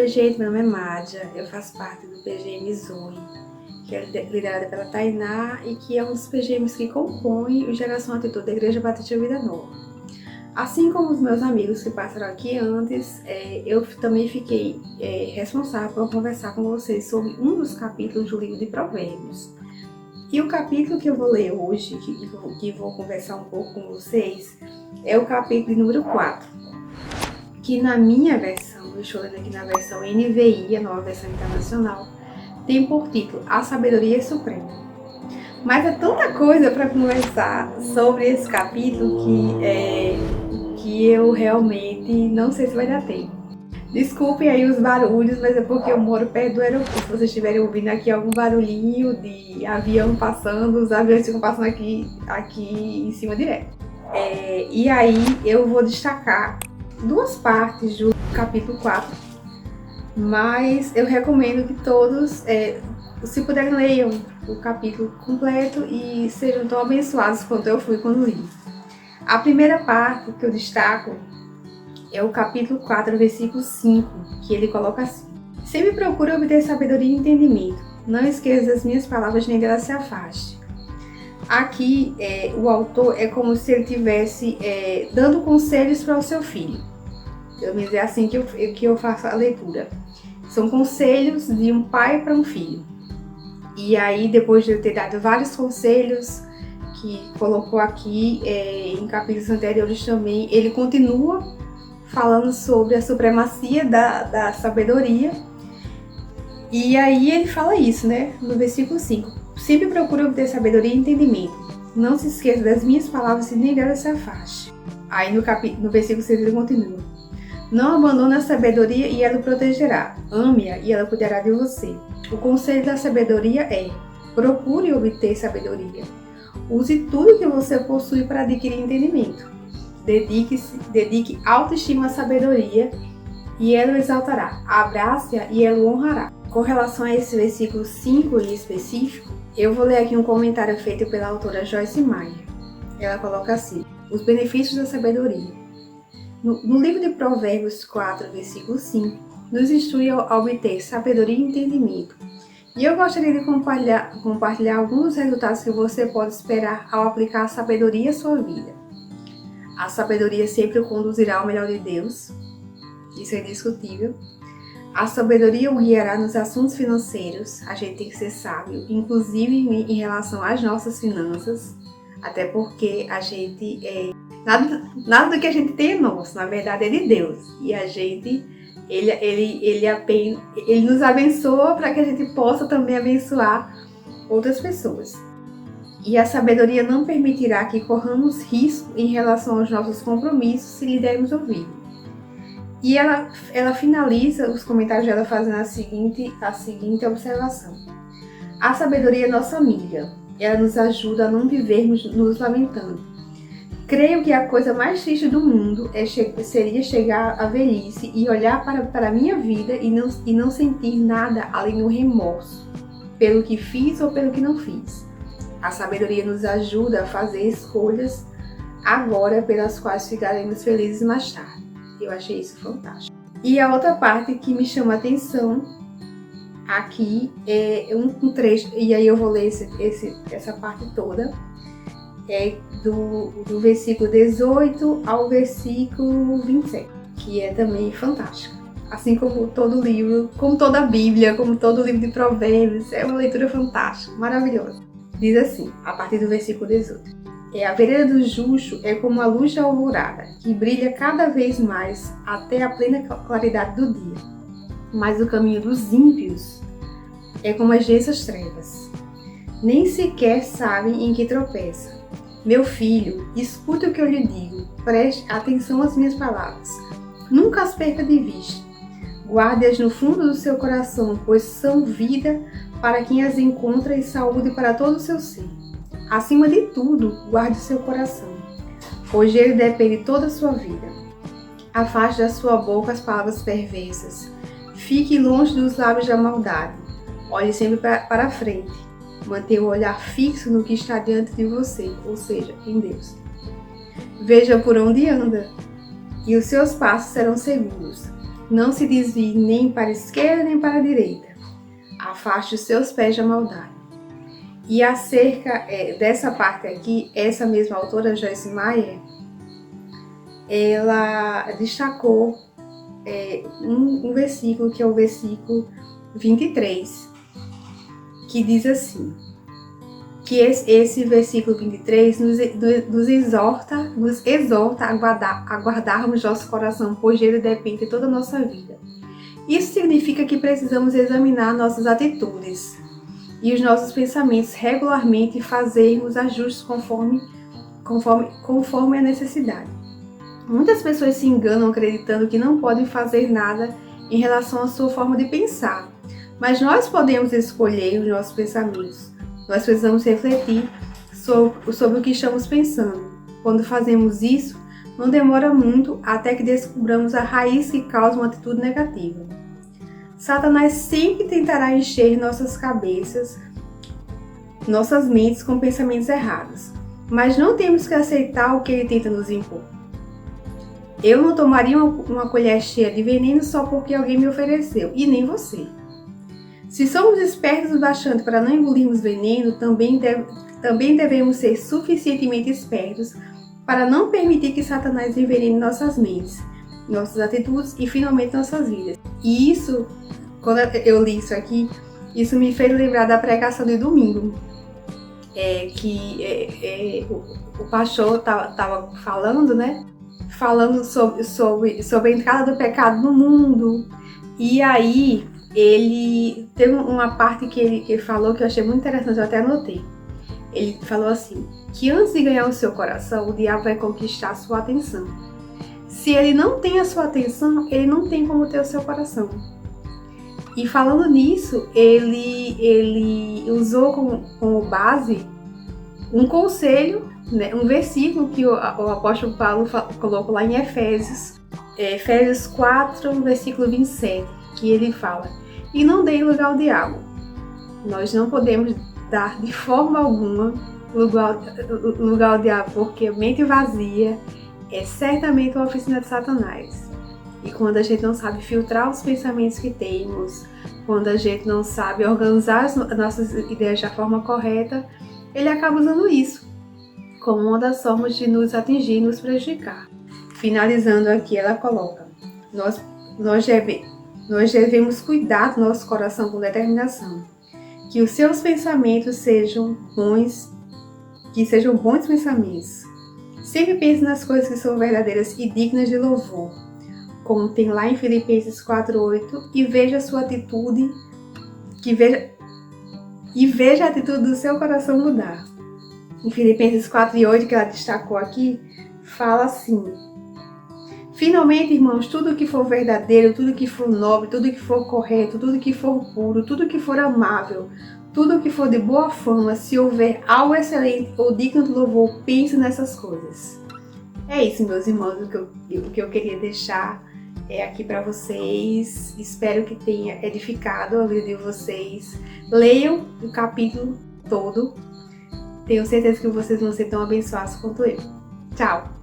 Oi, gente, meu nome é Mádia, eu faço parte do PGM Zoe, que é liderada pela Tainá e que é um dos PGMs que compõe o Geração Atitude da Igreja Batista Vida Nova. Assim como os meus amigos que passaram aqui antes, eu também fiquei responsável por conversar com vocês sobre um dos capítulos do livro de Provérbios. E o capítulo que eu vou ler hoje, que vou conversar um pouco com vocês, é o capítulo número 4, que na minha versão, eu estou lendo aqui na versão NVI, a nova versão internacional, tem por título A Sabedoria Suprema. Mas é tanta coisa para conversar sobre esse capítulo que eu realmente não sei se vai dar tempo. Desculpem aí os barulhos, mas é porque eu moro perto do aeroporto. Se vocês estiverem ouvindo aqui algum barulhinho de avião passando, os aviões ficam passando aqui em cima direto. E aí eu vou destacar duas partes do capítulo 4, mas eu recomendo que todos, se puderem, leiam o capítulo completo e sejam tão abençoados quanto eu fui quando li. A primeira parte que eu destaco é o capítulo 4, versículo 5, que ele coloca assim: sempre procure obter sabedoria e entendimento, não esqueça das minhas palavras nem delas se afaste. Aqui, o autor é como se ele estivesse dando conselhos para o seu filho. Pelo menos é assim que eu faço a leitura. São conselhos de um pai para um filho. E aí, depois de eu ter dado vários conselhos que colocou aqui em capítulos anteriores também, ele continua falando sobre a supremacia da sabedoria. E aí ele fala isso, né? No versículo 5. Sempre procure obter sabedoria e entendimento. Não se esqueça das minhas palavras e nem delas se afaste. Aí no versículo 6 ele continua: não abandone a sabedoria e ela o protegerá. Ame-a e ela cuidará de você. O conselho da sabedoria é: procure obter sabedoria. Use tudo que você possui para adquirir entendimento. Dedique autoestima à sabedoria e ela o exaltará. Abrace-a e ela o honrará. Com relação a esse versículo 5 em específico, eu vou ler aqui um comentário feito pela autora Joyce Meyer. Ela coloca assim: os benefícios da sabedoria. No livro de Provérbios 4, versículo 5, nos instrui a obter sabedoria e entendimento. E eu gostaria de compartilhar alguns dos resultados que você pode esperar ao aplicar a sabedoria à sua vida. A sabedoria sempre o conduzirá ao melhor de Deus, isso é indiscutível. A sabedoria o guiará nos assuntos financeiros, a gente tem que ser sábio, inclusive em relação às nossas finanças, até porque a gente nada do que a gente tem é nosso, na verdade é de Deus. E a gente, ele nos abençoa para que a gente possa também abençoar outras pessoas. E a sabedoria não permitirá que corramos risco em relação aos nossos compromissos se lhe dermos ouvido. E ela finaliza os comentários dela fazendo a seguinte observação: a sabedoria é nossa amiga, ela nos ajuda a não vivermos nos lamentando. Creio que a coisa mais triste do mundo seria chegar à velhice e olhar para a minha vida e não sentir nada além do remorso pelo que fiz ou pelo que não fiz. A sabedoria nos ajuda a fazer escolhas agora pelas quais ficaremos felizes mais tarde. Eu achei isso fantástico. E a outra parte que me chama a atenção aqui é um trecho, e aí eu vou ler essa parte toda, do versículo 18 ao versículo 27, que é também fantástico. Assim como todo livro, como toda a Bíblia, como todo livro de Provérbios, é uma leitura fantástica, maravilhosa. Diz assim, a partir do versículo 18: a vereda do justo é como a luz da alvorada, que brilha cada vez mais até a plena claridade do dia. Mas o caminho dos ímpios é como as densas trevas. Nem sequer sabem em que tropeça. Meu filho, escute o que eu lhe digo, preste atenção às minhas palavras. Nunca as perca de vista. Guarde-as no fundo do seu coração, pois são vida para quem as encontra e saúde para todo o seu ser. Acima de tudo, guarde o seu coração, pois ele depende toda a sua vida. Afaste da sua boca as palavras perversas. Fique longe dos lábios da maldade. Olhe sempre para a frente. Mantenha o olhar fixo no que está diante de você, ou seja, em Deus. Veja por onde anda, e os seus passos serão seguros. Não se desvie nem para a esquerda nem para a direita. Afaste os seus pés da maldade. E acerca dessa parte aqui, essa mesma autora, Joyce Meyer, ela destacou um versículo, que é o versículo 23, que diz assim, que esse versículo 23 nos exorta a guardarmos nosso coração, pois dele depende toda a nossa vida. Isso significa que precisamos examinar nossas atitudes e os nossos pensamentos regularmente e fazermos ajustes conforme a necessidade. Muitas pessoas se enganam acreditando que não podem fazer nada em relação à sua forma de pensar, mas nós podemos escolher os nossos pensamentos. Nós precisamos refletir sobre o que estamos pensando. Quando fazemos isso, não demora muito até que descobramos a raiz que causa uma atitude negativa. Satanás sempre tentará encher nossas cabeças, nossas mentes com pensamentos errados, mas não temos que aceitar o que ele tenta nos impor. Eu não tomaria uma colher cheia de veneno só porque alguém me ofereceu, e nem você. Se somos espertos o bastante para não engolirmos veneno, também devemos ser suficientemente espertos para não permitir que Satanás envenene nossas mentes, nossas atitudes e finalmente nossas vidas. E isso, quando eu li isso aqui, isso me fez lembrar da pregação de domingo, o pastor estava falando, né? Falando sobre a entrada do pecado no mundo. E aí ele teve uma parte que ele falou que eu achei muito interessante, eu até anotei. Ele falou assim, que antes de ganhar o seu coração, o diabo vai conquistar a sua atenção. Se ele não tem a sua atenção, ele não tem como ter o seu coração. E falando nisso, ele usou como base um conselho, né, um versículo que o apóstolo Paulo colocou lá em Efésios 4, versículo 27, que ele fala, e não dê lugar ao diabo. Nós não podemos dar de forma alguma lugar ao diabo, porque a mente vazia é certamente uma oficina de Satanás. E quando a gente não sabe filtrar os pensamentos que temos, quando a gente não sabe organizar as nossas ideias da forma correta, ele acaba usando isso como uma das formas de nos atingir e nos prejudicar. Finalizando aqui, ela coloca, nós devemos cuidar do nosso coração com determinação, que os seus pensamentos sejam bons pensamentos. Sempre pense nas coisas que são verdadeiras e dignas de louvor, como tem lá em Filipenses 4:8, e veja a sua atitude, veja a atitude do seu coração mudar. Em Filipenses 4:8, que ela destacou aqui, fala assim, finalmente, irmãos, tudo que for verdadeiro, tudo que for nobre, tudo que for correto, tudo que for puro, tudo que for amável, tudo que for de boa fama, se houver algo excelente ou digno de louvor, pense nessas coisas. É isso, meus irmãos, o que eu queria deixar aqui para vocês. Espero que tenha edificado a vida de vocês. Leiam o capítulo todo. Tenho certeza que vocês vão ser tão abençoados quanto eu. Tchau!